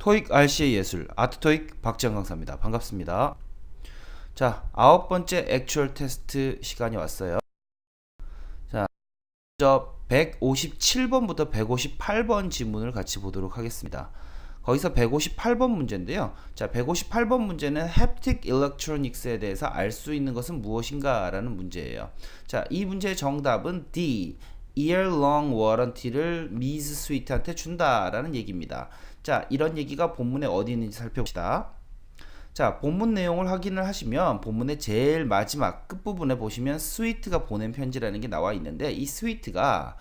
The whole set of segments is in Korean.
토익 RC의 예술 아트토익 박지영 강사입니다. 반갑습니다. 자, 9번째 액추얼 테스트 시간이 왔어요. 자, 먼저 157번부터 158번 지문을 같이 보도록 하겠습니다. 거기서 158번 문제인데요. 자, 158번 문제는 햅틱 일렉트로닉스에 대해서 알 수 있는 것은 무엇인가 라는 문제예요. 자, 이 문제의 정답은 D. year long warranty를 미즈 스위트한테 준다라는 얘기입니다. 자, 이런 얘기가 본문에 어디 있는지 살펴봅시다. 자, 본문 내용을 확인을 하시면 본문의 제일 마지막 끝부분에 보시면 스위트가 보낸 편지라는 게 나와 있는데, 이 스위트가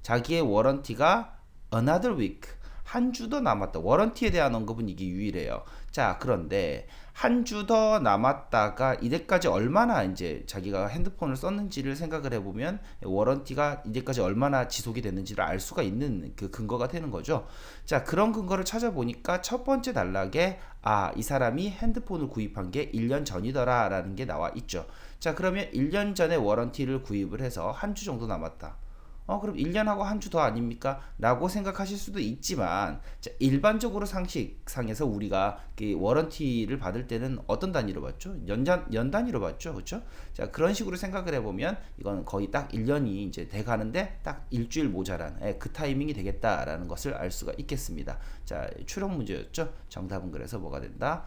자기의 워런티가 another week, 한 주 더 남았다. 워런티에 대한 언급은 이게 유일해요. 자, 그런데 한 주 더 남았다가 이때까지 얼마나 이제 자기가 핸드폰을 썼는지를 생각을 해보면 워런티가 이때까지 얼마나 지속이 됐는지를 알 수가 있는 그 근거가 되는 거죠. 자, 그런 근거를 찾아보니까 첫 번째 단락에 이 사람이 핸드폰을 구입한 게 1년 전이더라 라는 게 나와 있죠. 자, 그러면 1년 전에 워런티를 구입을 해서 한 주 정도 남았다. 그럼 1년하고 한 주 더 아닙니까? 라고 생각하실 수도 있지만, 자, 일반적으로 상식상에서 우리가 그 워런티를 받을 때는 어떤 단위로 받죠? 연 단위로 받죠. 그렇죠? 자, 그런 식으로 생각을 해보면 이건 거의 딱 1년이 이제 돼 가는데 딱 일주일 모자란 그 타이밍이 되겠다라는 것을 알 수가 있겠습니다. 자, 추론 문제였죠? 정답은 그래서 뭐가 된다?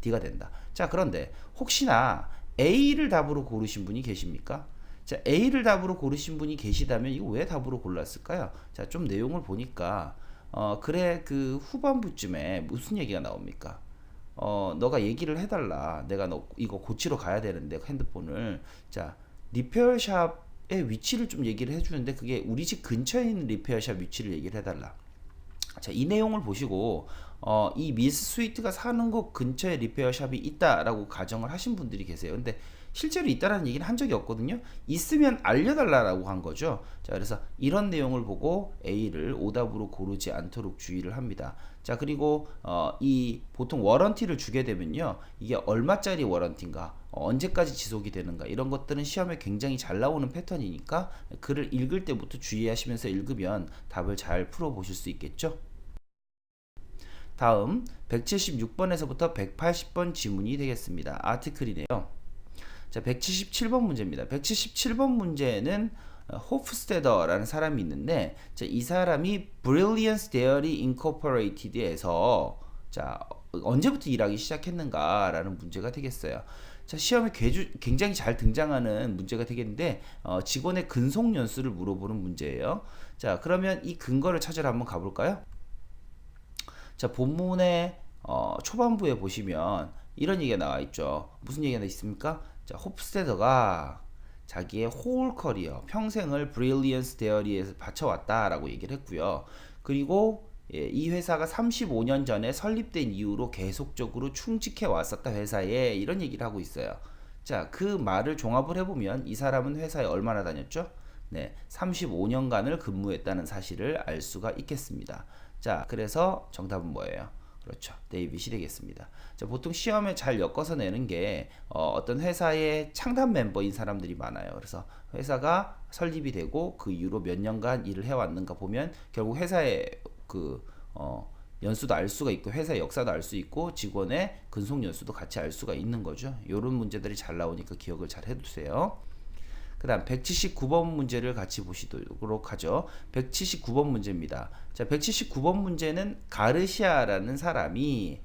D가 된다. 자, 그런데 혹시나 A를 답으로 고르신 분이 계십니까? 자, A를 답으로 고르신 분이 계시다면 이거 왜 답으로 골랐을까요? 자, 좀 내용을 보니까 그래, 그 후반부쯤에 무슨 얘기가 나옵니까? 너가 얘기를 해달라. 내가 너 이거 고치러 가야 되는데 핸드폰을. 자, 리페어샵의 위치를 좀 얘기를 해주는데 그게 우리 집 근처에 있는 리페어샵 위치를 얘기를 해달라. 자, 이 내용을 보시고 이 미스 스위트가 사는 곳 근처에 리페어샵이 있다라고 가정을 하신 분들이 계세요. 근데 실제로 있다라는 얘기는 한 적이 없거든요. 있으면 알려달라고 한 거죠. 자, 그래서 이런 내용을 보고 A를 오답으로 고르지 않도록 주의를 합니다. 자, 그리고 이 보통 워런티를 주게 되면요, 이게 얼마짜리 워런티인가, 언제까지 지속이 되는가, 이런 것들은 시험에 굉장히 잘 나오는 패턴이니까 글을 읽을 때부터 주의하시면서 읽으면 답을 잘 풀어보실 수 있겠죠. 다음 176번에서부터 180번 지문이 되겠습니다. 아티클이네요. 자, 177번 문제입니다. 177번 문제는 호프스테더라는 사람이 있는데, 자, 이 사람이 Brilliance Dairy Incorporated에서 언제부터 일하기 시작했는가라는 문제가 되겠어요. 자, 시험에 굉장히 잘 등장하는 문제가 되겠는데, 직원의 근속 연수를 물어보는 문제예요. 자, 그러면 이 근거를 찾으러 한번 가볼까요? 자, 본문의 초반부에 보시면 이런 얘기가 나와 있죠. 무슨 얘기가 나와 있습니까? 자, 홉스테더가 자기의 홀 커리어, 평생을 브릴리언스 데어리에서 바쳐왔다라고 얘기를 했고요. 그리고 이 회사가 35년 전에 설립된 이후로 계속적으로 충직해 왔었다 회사에, 이런 얘기를 하고 있어요. 자, 그 말을 종합을 해보면 이 사람은 회사에 얼마나 다녔죠? 네, 35년간을 근무했다는 사실을 알 수가 있겠습니다. 자, 그래서 정답은 뭐예요? 그렇죠, 데이빗이 되겠습니다. 자, 보통 시험에 잘 엮어서 내는 게 어떤 회사의 창단 멤버인 사람들이 많아요. 그래서 회사가 설립이 되고 그 이후로 몇 년간 일을 해왔는가 보면 결국 회사의 그 연수도 알 수가 있고 회사의 역사도 알 수 있고 직원의 근속 연수도 같이 알 수가 있는 거죠. 이런 문제들이 잘 나오니까 기억을 잘 해두세요. 그 다음 179번 문제를 같이 보시도록 하죠. 179번 문제입니다. 자, 179번 문제는 가르시아라는 사람이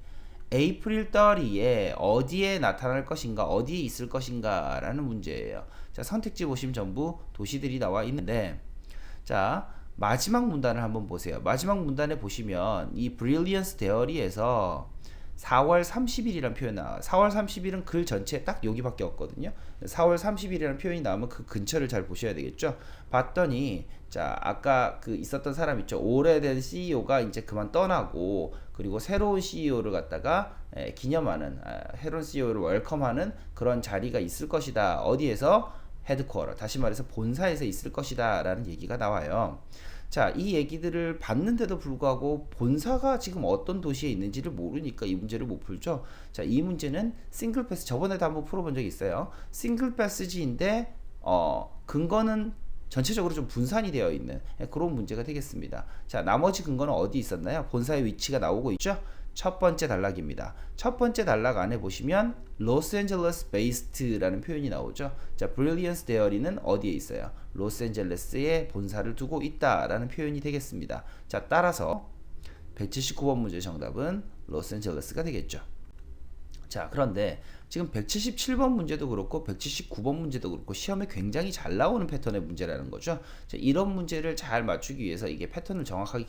에이프릴 30에 어디에 나타날 것인가, 어디에 있을 것인가 라는 문제예요. 자, 선택지 보시면 전부 도시들이 나와 있는데, 자, 마지막 문단을 한번 보세요. 마지막 문단에 보시면 이 브릴리언스 데어리에서 4월 30일이라는 표현 나와요. 4월 30일은 글 전체에 딱 여기밖에 없거든요. 4월 30일이라는 표현이 나오면 그 근처를 잘 보셔야 되겠죠. 봤더니, 자, 아까 그 있었던 사람 있죠. 오래된 CEO가 이제 그만 떠나고, 그리고 새로운 CEO를 갖다가 기념하는, 새로운 CEO를 웰컴하는 그런 자리가 있을 것이다. 어디에서? 헤드쿼터, 다시 말해서 본사에서 있을 것이다 라는 얘기가 나와요. 자, 이 얘기들을 봤는데도 불구하고 본사가 지금 어떤 도시에 있는지를 모르니까 이 문제를 못 풀죠. 자, 이 문제는 싱글 패스, 저번에도 한번 풀어본 적이 있어요. 싱글 패스지인데 근거는 전체적으로 좀 분산이 되어 있는 그런 문제가 되겠습니다. 자, 나머지 근거는 어디 있었나요? 본사의 위치가 나오고 있죠? 첫 번째 단락입니다. 첫 번째 단락 안에 보시면 로스앤젤레스 베이스드라는 표현이 나오죠. 자, 브릴리언스 데어리는 어디에 있어요? 로스앤젤레스에 본사를 두고 있다라는 표현이 되겠습니다. 자, 따라서 179번 문제 정답은 로스앤젤레스가 되겠죠. 자, 그런데 지금 177번 문제도 그렇고 179번 문제도 그렇고 시험에 굉장히 잘 나오는 패턴의 문제라는 거죠. 자, 이런 문제를 잘 맞추기 위해서 이게 패턴을 정확하게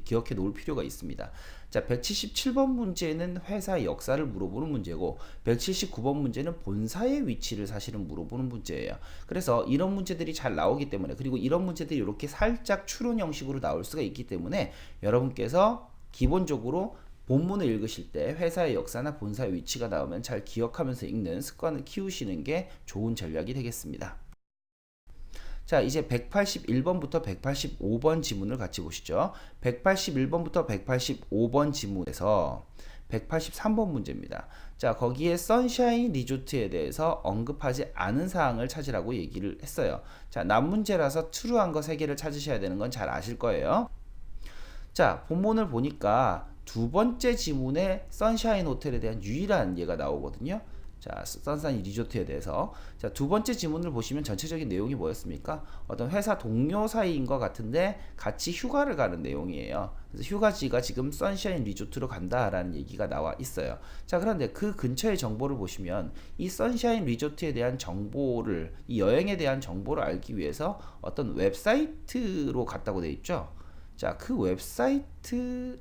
기억해 놓을 필요가 있습니다. 자, 177번 문제는 회사의 역사를 물어보는 문제고 179번 문제는 본사의 위치를 사실은 물어보는 문제예요. 그래서 이런 문제들이 잘 나오기 때문에, 그리고 이런 문제들이 이렇게 살짝 추론 형식으로 나올 수가 있기 때문에 여러분께서 기본적으로 본문을 읽으실 때 회사의 역사나 본사의 위치가 나오면 잘 기억하면서 읽는 습관을 키우시는 게 좋은 전략이 되겠습니다. 자, 이제 181번부터 185번 지문을 같이 보시죠. 181번부터 185번 지문에서 183번 문제입니다. 자, 거기에 선샤인 리조트에 대해서 언급하지 않은 사항을 찾으라고 얘기를 했어요. 자, 난문제라서 true한 거 3개를 찾으셔야 되는 건 잘 아실 거예요. 자, 본문을 보니까 두 번째 지문에 선샤인 호텔에 대한 유일한 예가 나오거든요. 자, 선샤인 리조트에 대해서. 자, 두 번째 지문을 보시면 전체적인 내용이 뭐였습니까? 어떤 회사 동료 사이인 것 같은데 같이 휴가를 가는 내용이에요. 그래서 휴가지가 지금 선샤인 리조트로 간다라는 얘기가 나와 있어요. 자, 그런데 그 근처의 정보를 보시면 이 선샤인 리조트에 대한 정보를, 이 여행에 대한 정보를 알기 위해서 어떤 웹사이트로 갔다고 돼 있죠. 자, 그 웹사이트가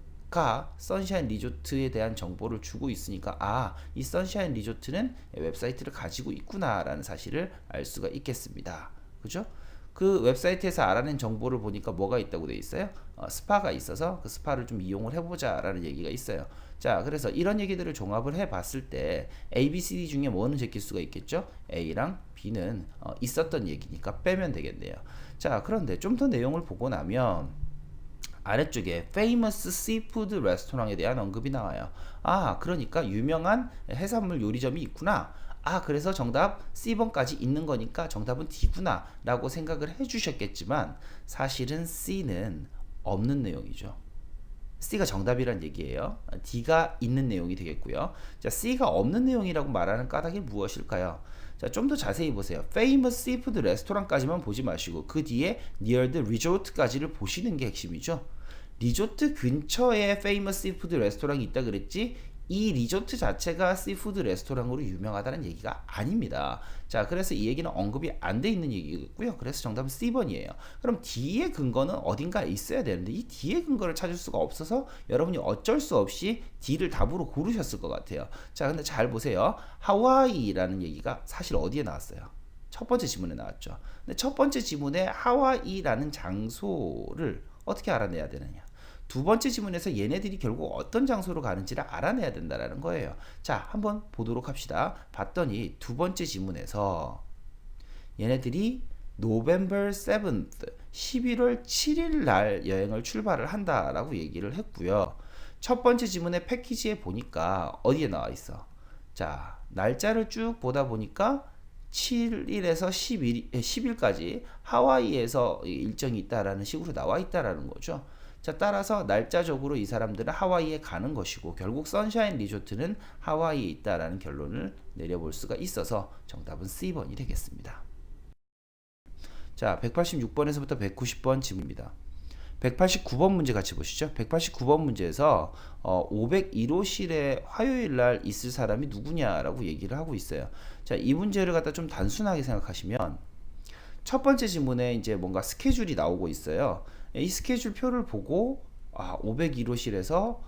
선샤인 리조트에 대한 정보를 주고 있으니까 이 선샤인 리조트는 웹사이트를 가지고 있구나라는 사실을 알 수가 있겠습니다. 그죠? 그 웹사이트에서 알아낸 정보를 보니까 뭐가 있다고 돼 있어요? 스파가 있어서 그 스파를 좀 이용을 해보자라는 얘기가 있어요. 자, 그래서 이런 얘기들을 종합을 해봤을 때 A, B, C, D 중에 뭐는 제낄 수가 있겠죠? A랑 B는 있었던 얘기니까 빼면 되겠네요. 자, 그런데 좀 더 내용을 보고 나면 아래쪽에 famous seafood 레스토랑에 대한 언급이 나와요. 그러니까 유명한 해산물 요리점이 있구나. 그래서 정답 C번까지 있는 거니까 정답은 D구나 라고 생각을 해주셨겠지만 사실은 C는 없는 내용이죠. C가 정답이란 얘기예요. D가 있는 내용이 되겠고요. 자, C가 없는 내용이라고 말하는 까닭이 무엇일까요? 자, 좀 더 자세히 보세요. famous seafood 레스토랑까지만 보지 마시고 그 뒤에 near the resort까지를 보시는 게 핵심이죠. 리조트 근처에 famous seafood 레스토랑이 있다 그랬지 이 리조트 자체가 시푸드 레스토랑으로 유명하다는 얘기가 아닙니다. 자, 그래서 이 얘기는 언급이 안 돼 있는 얘기고요. 그래서 정답은 C번이에요. 그럼 D의 근거는 어딘가에 있어야 되는데 이 D의 근거를 찾을 수가 없어서 여러분이 어쩔 수 없이 D를 답으로 고르셨을 것 같아요. 자, 근데 잘 보세요. 하와이라는 얘기가 사실 어디에 나왔어요? 첫 번째 지문에 나왔죠. 근데 첫 번째 지문에 하와이라는 장소를 어떻게 알아내야 되느냐? 두 번째 지문에서 얘네들이 결국 어떤 장소로 가는지를 알아내야 된다는 거예요. 자, 한번 보도록 합시다. 봤더니 두 번째 지문에서 얘네들이 November 7th, 11월 7일 날 여행을 출발을 한다라고 얘기를 했고요. 첫 번째 지문의 패키지에 보니까 어디에 나와 있어? 자, 날짜를 쭉 보다 보니까 7일에서 10일까지 하와이에서 일정이 있다라는 식으로 나와 있다라는 거죠. 자, 따라서 날짜적으로 이 사람들은 하와이에 가는 것이고 결국 선샤인 리조트는 하와이에 있다라는 결론을 내려볼 수가 있어서 정답은 C번이 되겠습니다. 자, 186번에서부터 190번 지문입니다. 189번 문제 같이 보시죠. 189번 문제에서 501호실에 화요일 날 있을 사람이 누구냐라고 얘기를 하고 있어요. 자, 이 문제를 갖다 좀 단순하게 생각하시면 첫 번째 지문에 이제 뭔가 스케줄이 나오고 있어요. 이 스케줄 표를 보고 501호실에서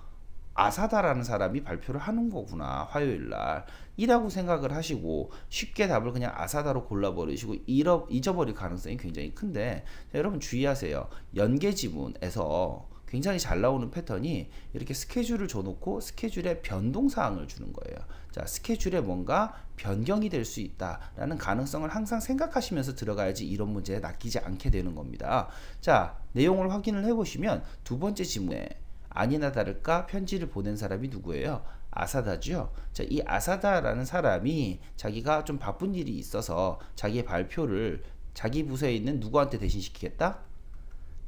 아사다라는 사람이 발표를 하는 거구나 화요일 날 이라고 생각을 하시고 쉽게 답을 그냥 아사다로 골라버리시고 잊어버릴 가능성이 굉장히 큰데 자, 여러분 주의하세요. 연계 지문에서 굉장히 잘 나오는 패턴이 이렇게 스케줄을 줘놓고 스케줄에 변동사항을 주는 거예요. 자, 스케줄에 뭔가 변경이 될 수 있다라는 가능성을 항상 생각하시면서 들어가야지 이런 문제에 낚이지 않게 되는 겁니다. 자, 내용을 확인을 해보시면 두 번째 지문에 아니나 다를까 편지를 보낸 사람이 누구예요? 아사다죠. 자, 이 아사다라는 사람이 자기가 좀 바쁜 일이 있어서 자기의 발표를 자기 부서에 있는 누구한테 대신 시키겠다?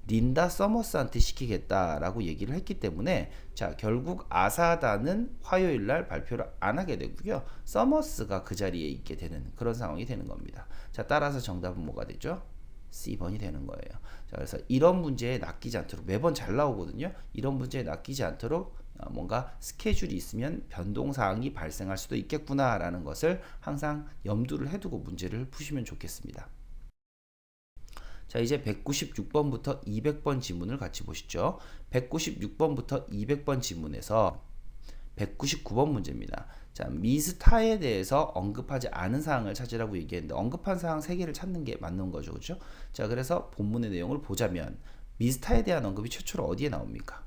린다 서머스한테 시키겠다라고 얘기를 했기 때문에 자 결국 아사다는 화요일날 발표를 안 하게 되고요. 서머스가 그 자리에 있게 되는 그런 상황이 되는 겁니다. 자 따라서 정답은 뭐가 되죠? C번이 되는 거예요. 자 그래서 이런 문제에 낚이지 않도록 매번 잘 나오거든요. 이런 문제에 낚이지 않도록 뭔가 스케줄이 있으면 변동사항이 발생할 수도 있겠구나 라는 것을 항상 염두를 해두고 문제를 푸시면 좋겠습니다. 자 이제 196번부터 200번 지문을 같이 보시죠. 196번부터 200번 지문에서 199번 문제입니다. 자 미스타에 대해서 언급하지 않은 사항을 찾으라고 얘기했는데 언급한 사항 3개를 찾는 게 맞는 거죠. 그렇죠? 자 그래서 본문의 내용을 보자면 미스타에 대한 언급이 최초로 어디에 나옵니까?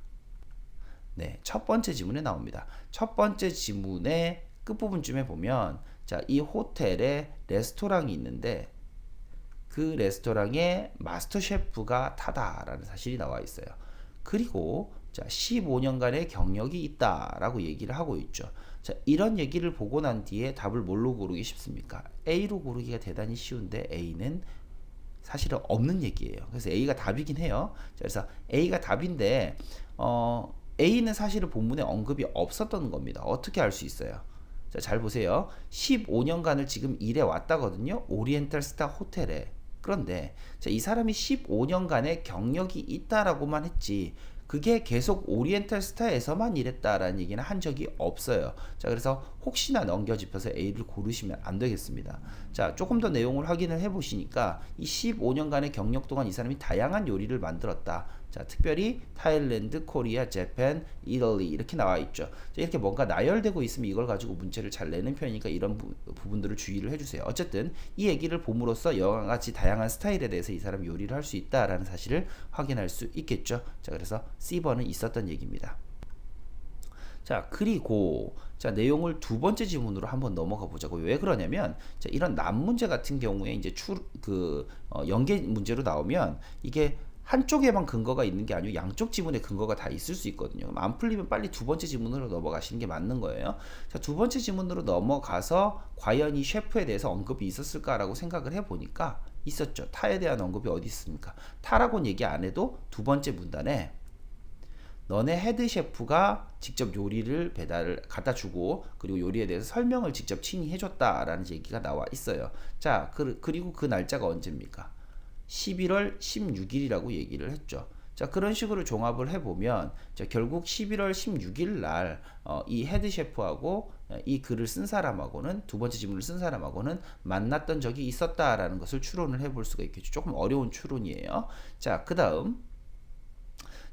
네, 첫 번째 지문에 나옵니다. 첫 번째 지문의 끝부분쯤에 보면 자 이 호텔에 레스토랑이 있는데 그 레스토랑에 마스터 셰프가 타다라는 사실이 나와 있어요. 그리고 자 15년간의 경력이 있다라고 얘기를 하고 있죠. 자 이런 얘기를 보고 난 뒤에 답을 뭘로 고르기 쉽습니까? A로 고르기가 대단히 쉬운데 A는 사실은 없는 얘기예요. 그래서 A가 답이긴 해요. 자, 그래서 A가 답인데 A는 사실은 본문에 언급이 없었던 겁니다. 어떻게 알 수 있어요? 자, 잘 보세요. 15년간을 지금 일해 왔다거든요. 오리엔탈 스타 호텔에. 그런데 자, 이 사람이 15년간의 경력이 있다라고만 했지 그게 계속 오리엔탈 스타에서만 일했다라는 얘기는 한 적이 없어요. 자 그래서 혹시나 넘겨짚어서 A를 고르시면 안 되겠습니다. 자 조금 더 내용을 확인을 해보시니까 이 15년간의 경력 동안 이 사람이 다양한 요리를 만들었다. 자 특별히 타일랜드, 코리아, 재팬, 이탈리 이렇게 나와 있죠. 자, 이렇게 뭔가 나열되고 있으면 이걸 가지고 문제를 잘 내는 편이니까 이런 부분들을 주의를 해주세요. 어쨌든 이 얘기를 봄으로써 여러 가지 다양한 스타일에 대해서 이 사람이 요리를 할 수 있다라는 사실을 확인할 수 있겠죠. 자 그래서 C번은 있었던 얘기입니다. 자 그리고 자 내용을 두 번째 지문으로 한번 넘어가 보자고. 왜 그러냐면 자, 이런 난문제 같은 경우에 이제 연계 문제로 나오면 이게 한쪽에만 근거가 있는 게 아니고 양쪽 지문에 근거가 다 있을 수 있거든요. 그럼 안 풀리면 빨리 두 번째 지문으로 넘어가시는 게 맞는 거예요. 자, 두 번째 지문으로 넘어가서 과연 이 셰프에 대해서 언급이 있었을까라고 생각을 해보니까 있었죠. 타에 대한 언급이 어디 있습니까? 타라고는 얘기 안 해도 두 번째 문단에 너네 헤드 셰프가 직접 요리를 배달을 갖다 주고 그리고 요리에 대해서 설명을 직접 친히 해줬다라는 얘기가 나와 있어요. 자, 그리고 그 날짜가 언제입니까? 11월 16일이라고 얘기를 했죠. 자 그런 식으로 종합을 해보면 자, 결국 11월 16일 날 이 헤드 셰프하고 이 글을 쓴 사람하고는 두 번째 지문을 쓴 사람하고는 만났던 적이 있었다라는 것을 추론을 해볼 수가 있겠죠. 조금 어려운 추론이에요. 자 그 다음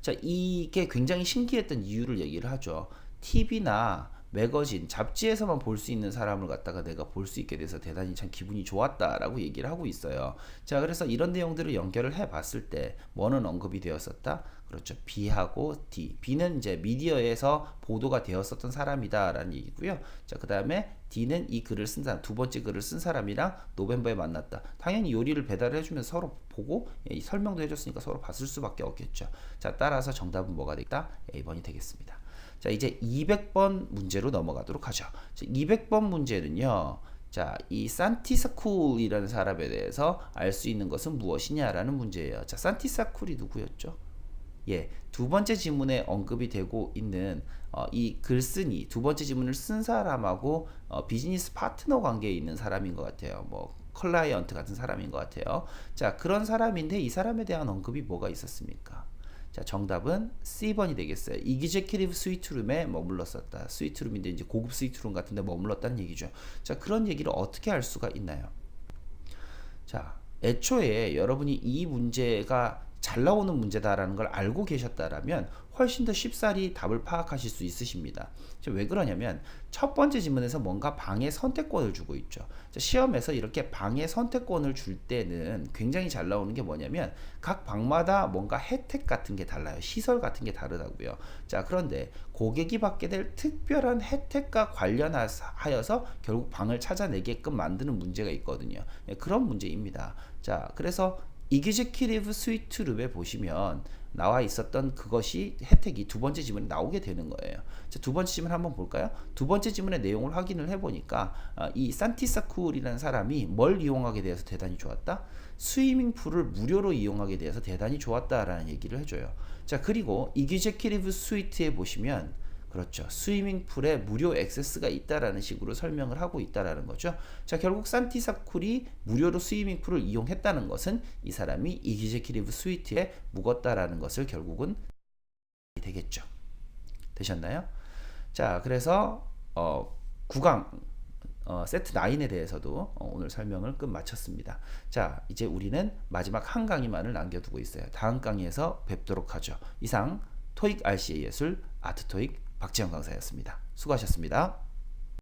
자 이게 굉장히 신기했던 이유를 얘기를 하죠. TV나 매거진, 잡지에서만 볼 수 있는 사람을 갖다가 내가 볼 수 있게 돼서 대단히 참 기분이 좋았다라고 얘기를 하고 있어요. 자, 그래서 이런 내용들을 연결을 해 봤을 때 뭐는 언급이 되었었다? 그렇죠. B하고 D. B는 이제 미디어에서 보도가 되었었던 사람이다라는 얘기고요. 자, 그다음에 D는 이 글을 쓴 사람, 두 번째 글을 쓴 사람이랑 노벰버에 만났다. 당연히 요리를 배달을 해주면서 서로 보고 설명도 해줬으니까 서로 봤을 수밖에 없겠죠. 자, 따라서 정답은 뭐가 되겠다? A번이 되겠습니다. 자 이제 200번 문제로 넘어가도록 하죠. 200번 문제는요. 자, 이 산티사쿨이라는 사람에 대해서 알 수 있는 것은 무엇이냐라는 문제예요. 자, 산티사쿨이 누구였죠? 예, 두 번째 지문에 언급이 되고 있는 이 글쓴이 두 번째 지문을 쓴 사람하고 비즈니스 파트너 관계에 있는 사람인 것 같아요. 뭐 클라이언트 같은 사람인 것 같아요. 자, 그런 사람인데 이 사람에 대한 언급이 뭐가 있었습니까? 자, 정답은 C번이 되겠어요. 이기제큐티브 스위트룸에 머물렀었다. 스위트룸인데 이제 고급 스위트룸 같은데 머물렀다는 얘기죠. 자, 그런 얘기를 어떻게 할 수가 있나요? 자, 애초에 여러분이 이 문제가 잘 나오는 문제다라는 걸 알고 계셨다라면 훨씬 더 쉽사리 답을 파악하실 수 있으십니다. 왜 그러냐면 첫 번째 지문에서 뭔가 방해 선택권을 주고 있죠. 시험에서 이렇게 방해 선택권을 줄 때는 굉장히 잘 나오는 게 뭐냐면 각 방마다 뭔가 혜택 같은 게 달라요. 시설 같은 게 다르다고요. 자, 그런데 고객이 받게 될 특별한 혜택과 관련하여서 결국 방을 찾아내게끔 만드는 문제가 있거든요. 그런 문제입니다. 자, 그래서 이그제큐티브 스위트 룸에 보시면 나와 있었던 그것이 혜택이 두 번째 지문에 나오게 되는 거예요. 자, 두 번째 지문 한번 볼까요? 두 번째 지문의 내용을 확인을 해보니까 이 산티사쿨이라는 사람이 뭘 이용하게 되어서 대단히 좋았다? 스위밍풀을 무료로 이용하게 되어서 대단히 좋았다라는 얘기를 해줘요. 자, 그리고 이그제큐티브 스위트에 보시면 그렇죠. 스위밍풀에 무료 액세스가 있다라는 식으로 설명을 하고 있다라는 거죠. 자, 결국 산티사쿨이 무료로 스위밍풀을 이용했다는 것은 이 사람이 이그제큐티브 스위트에 묵었다라는 것을 결국은 되겠죠. 되셨나요? 자, 그래서 9강 세트 9에 대해서도 오늘 설명을 끝마쳤습니다. 자, 이제 우리는 마지막 한 강의만을 남겨두고 있어요. 다음 강의에서 뵙도록 하죠. 이상 토익 RCA 예술 아트토익 박지영 강사였습니다. 수고하셨습니다.